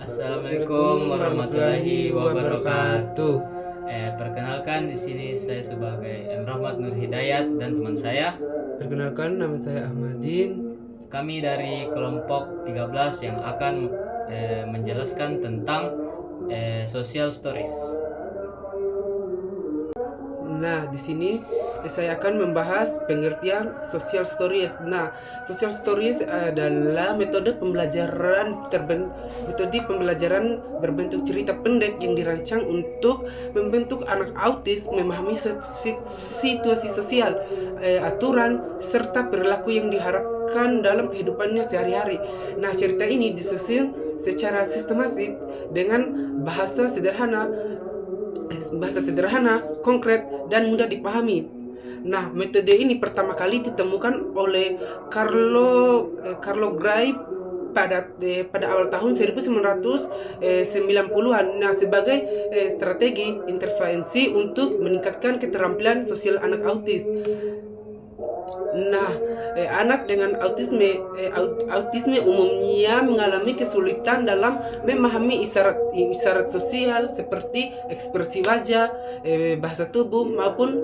Assalamualaikum warahmatullahi wabarakatuh. Perkenalkan, di sini saya sebagai M. Rahmat Nur Hidayat dan teman saya. Perkenalkan, nama saya Ahmadin. Kami dari kelompok 13 yang akan menjelaskan tentang social stories. Nah, di sini saya akan membahas pengertian social stories. Nah, social stories adalah metode pembelajaran berbentuk cerita pendek yang dirancang untuk membentuk anak autis memahami situasi sosial, aturan serta perilaku yang diharapkan dalam kehidupannya sehari-hari. Nah, cerita ini disusun secara sistematis dengan bahasa sederhana, konkret, dan mudah dipahami. Nah, metode ini pertama kali ditemukan oleh Carlo Gray pada awal tahun 1990-an. Nah, sebagai strategi intervensi untuk meningkatkan keterampilan sosial anak autis. Nah, anak dengan autisme umumnya mengalami kesulitan dalam memahami isyarat sosial seperti ekspresi wajah, bahasa tubuh maupun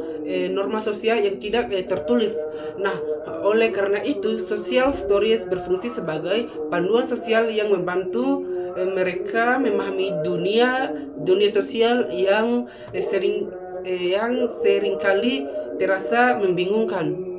norma sosial yang tidak tertulis. Nah, oleh karena itu, social stories berfungsi sebagai panduan sosial yang membantu mereka memahami dunia sosial yang seringkali terasa membingungkan.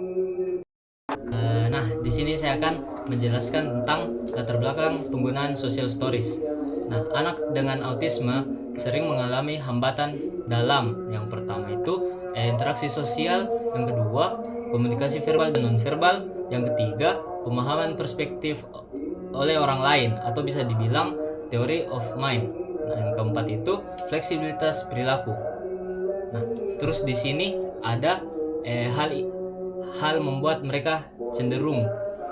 Nah, di sini saya akan menjelaskan tentang latar belakang penggunaan social stories. Nah, anak dengan autisme sering mengalami hambatan dalam yang pertama itu interaksi sosial, yang kedua komunikasi verbal dan nonverbal, yang ketiga pemahaman perspektif oleh orang lain atau bisa dibilang theory of mind. Nah, yang keempat itu fleksibilitas perilaku. Nah, terus di sini ada hal membuat mereka cenderung.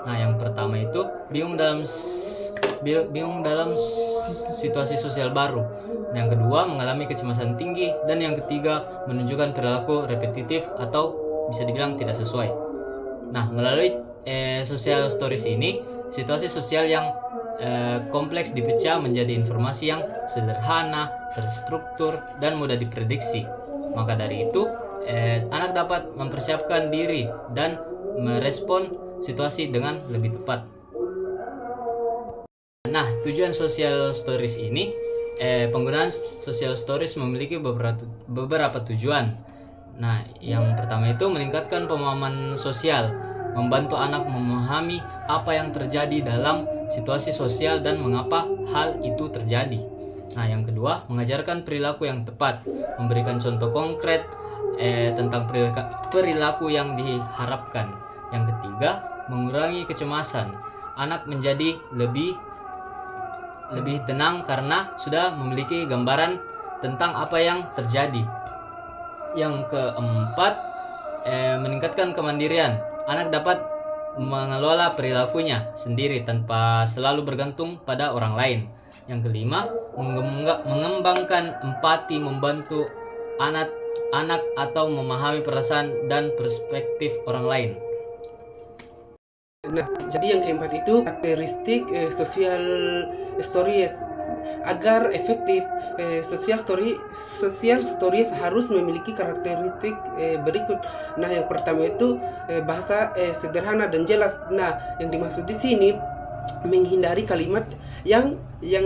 Nah, yang pertama itu bingung dalam situasi sosial baru. Yang kedua mengalami kecemasan tinggi, dan yang ketiga menunjukkan perilaku repetitif atau bisa dibilang tidak sesuai. Nah, melalui social stories ini, situasi sosial yang kompleks dipecah menjadi informasi yang sederhana, terstruktur, dan mudah diprediksi. Maka dari itu, anak dapat mempersiapkan diri dan merespon situasi dengan lebih tepat. Nah, tujuan social stories ini, penggunaan social stories memiliki beberapa tujuan. Nah, yang pertama itu meningkatkan pemahaman sosial, membantu anak memahami apa yang terjadi dalam situasi sosial dan mengapa hal itu terjadi. Nah, yang kedua, mengajarkan perilaku yang tepat, memberikan contoh konkret tentang perilaku yang diharapkan. Yang ketiga, mengurangi kecemasan. Anak menjadi lebih tenang karena sudah memiliki gambaran tentang apa yang terjadi. Yang keempat, meningkatkan kemandirian. Anak dapat mengelola perilakunya sendiri tanpa selalu bergantung pada orang lain. Yang kelima, mengembangkan empati, membantu anak atau memahami perasaan dan perspektif orang lain. Nah, jadi yang keempat itu karakteristik social stories. Agar efektif, social stories harus memiliki karakteristik berikut. Nah, yang pertama itu bahasa sederhana dan jelas. Nah, yang dimaksud di sini menghindari kalimat yang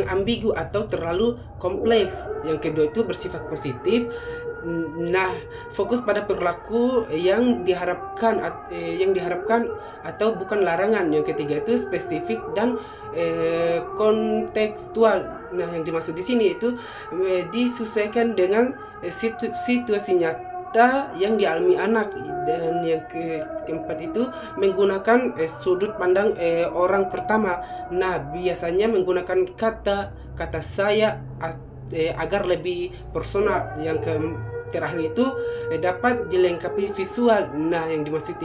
ambigu atau terlalu kompleks. Yang kedua itu bersifat positif. Nah, fokus pada perilaku yang diharapkan atau bukan larangan. Yang ketiga itu spesifik dan kontekstual. Nah, yang dimaksud di sini itu disesuaikan dengan situasi nyata yang dialami anak. Dan yang keempat itu menggunakan sudut pandang orang pertama. Nah, biasanya menggunakan kata saya agar lebih personal. Yang terakhir itu dapat dilengkapi visual. Nah, yang dimaksud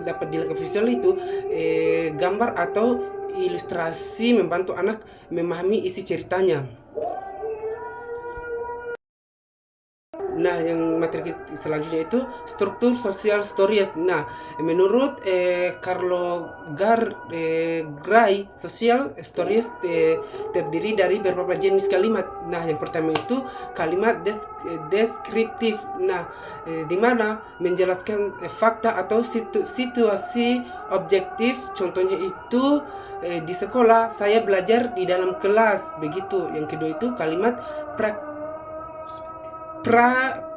dapat dilengkapi visual itu gambar atau ilustrasi membantu anak memahami isi ceritanya. Nah, yang materi selanjutnya itu struktur social stories. Nah, menurut Carlo Gray, social stories terdiri dari beberapa jenis kalimat. Nah, yang pertama itu kalimat deskriptif. Nah, di mana menjelaskan fakta atau situasi objektif. Contohnya itu di sekolah saya belajar di dalam kelas. Begitu. Yang kedua itu kalimat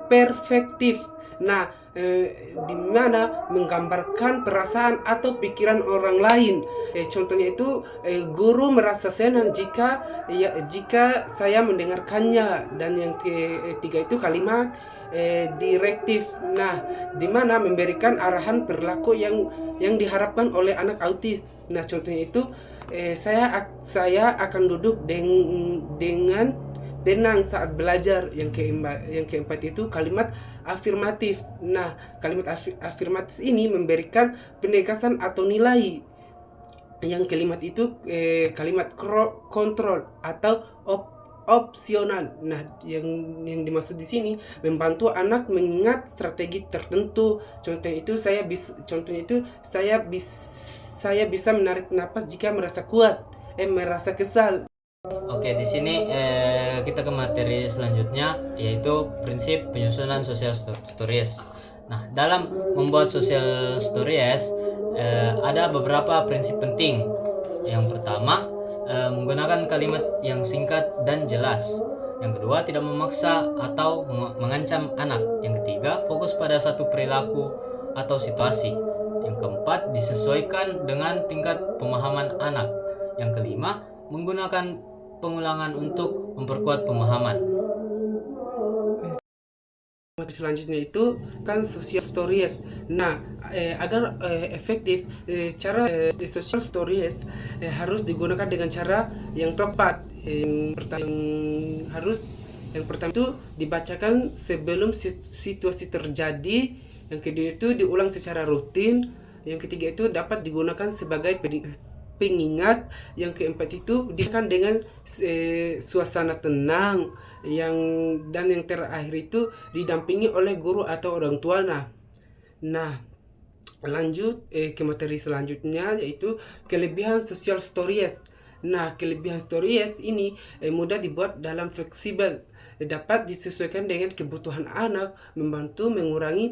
perfektif. Nah, di mana menggambarkan perasaan atau pikiran orang lain. Contohnya itu guru merasa senang jika saya mendengarkannya. Dan yang ketiga itu kalimat direktif. Nah, di mana memberikan arahan perilaku yang diharapkan oleh anak autis. Nah, contohnya itu saya akan duduk dengan tenang saat belajar. Yang keempat itu kalimat afirmatif. Nah, kalimat afirmatif ini memberikan penegasan atau nilai. Yang kelima itu kalimat kontrol atau opsional. Nah, yang dimaksud di sini membantu anak mengingat strategi tertentu. Contohnya itu saya bisa menarik napas jika merasa merasa kesal. Oke, di sini kita ke materi selanjutnya, yaitu prinsip penyusunan social stories. Nah, dalam membuat social stories ada beberapa prinsip penting. Yang pertama, menggunakan kalimat yang singkat dan jelas. Yang kedua, tidak memaksa atau mengancam anak. Yang ketiga, fokus pada satu perilaku atau situasi. Yang keempat, disesuaikan dengan tingkat pemahaman anak. Yang kelima, menggunakan pengulangan untuk memperkuat pemahaman. Selanjutnya itu kan social stories. Nah, agar efektif, cara social stories harus digunakan dengan cara yang tepat. Yang pertama itu dibacakan sebelum situasi terjadi. Yang kedua itu diulang secara rutin. Yang ketiga itu dapat digunakan sebagai pengingat. Yang keempat itu digunakan dengan suasana tenang. Dan yang terakhir itu didampingi oleh guru atau orang tua. Nah, lanjut ke materi selanjutnya, yaitu kelebihan social stories. Nah, kelebihan stories ini mudah dibuat dalam fleksibel, dapat disesuaikan dengan kebutuhan anak, membantu mengurangi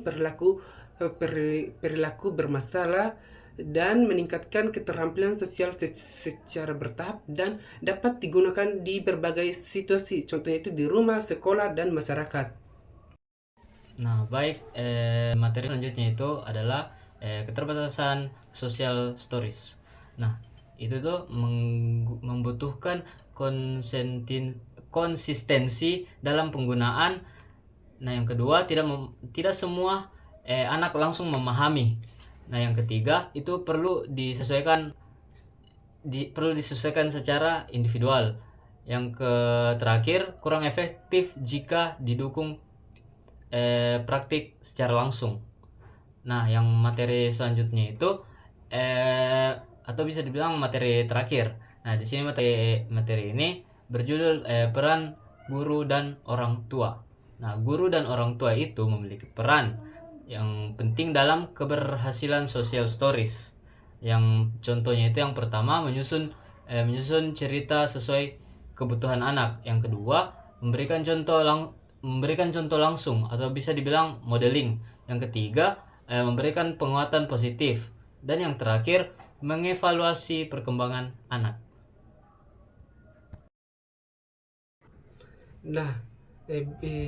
perilaku bermasalah, dan meningkatkan keterampilan sosial secara bertahap, dan dapat digunakan di berbagai situasi, contohnya itu di rumah, sekolah, dan masyarakat. Nah, baik, materi selanjutnya itu adalah keterbatasan social stories. Nah, itu tuh membutuhkan konsistensi dalam penggunaan. Nah, yang kedua, tidak semua anak langsung memahami. Nah, yang ketiga itu perlu disesuaikan secara individual. Yang terakhir, kurang efektif jika didukung praktik secara langsung. Nah, yang materi selanjutnya itu atau bisa dibilang materi terakhir. Nah, di sini materi ini berjudul peran guru dan orang tua. Nah, guru dan orang tua itu memiliki peran yang penting dalam keberhasilan social stories. Yang contohnya itu yang pertama, menyusun cerita sesuai kebutuhan anak. Yang kedua, memberikan contoh langsung atau bisa dibilang modeling. Yang ketiga, memberikan penguatan positif. Dan yang terakhir, mengevaluasi perkembangan anak. Nah,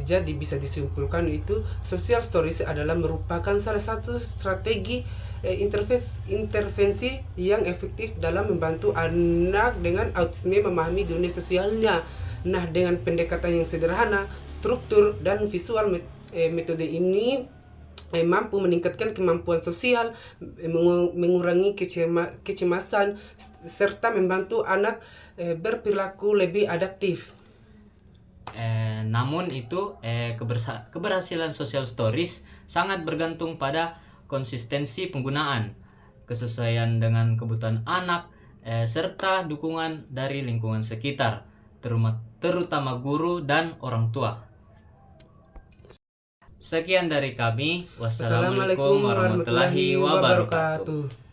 jadi bisa disimpulkan itu social stories adalah merupakan salah satu strategi intervensi yang efektif dalam membantu anak dengan autisme memahami dunia sosialnya. Nah, dengan pendekatan yang sederhana, struktur, dan visual, metode ini mampu meningkatkan kemampuan sosial, mengurangi kecemasan, serta membantu anak berperilaku lebih adaptif. Namun itu keberhasilan social stories sangat bergantung pada konsistensi penggunaan, kesesuaian dengan kebutuhan anak, serta dukungan dari lingkungan sekitar, terutama guru dan orang tua. Sekian dari kami. Wassalamualaikum warahmatullahi wabarakatuh.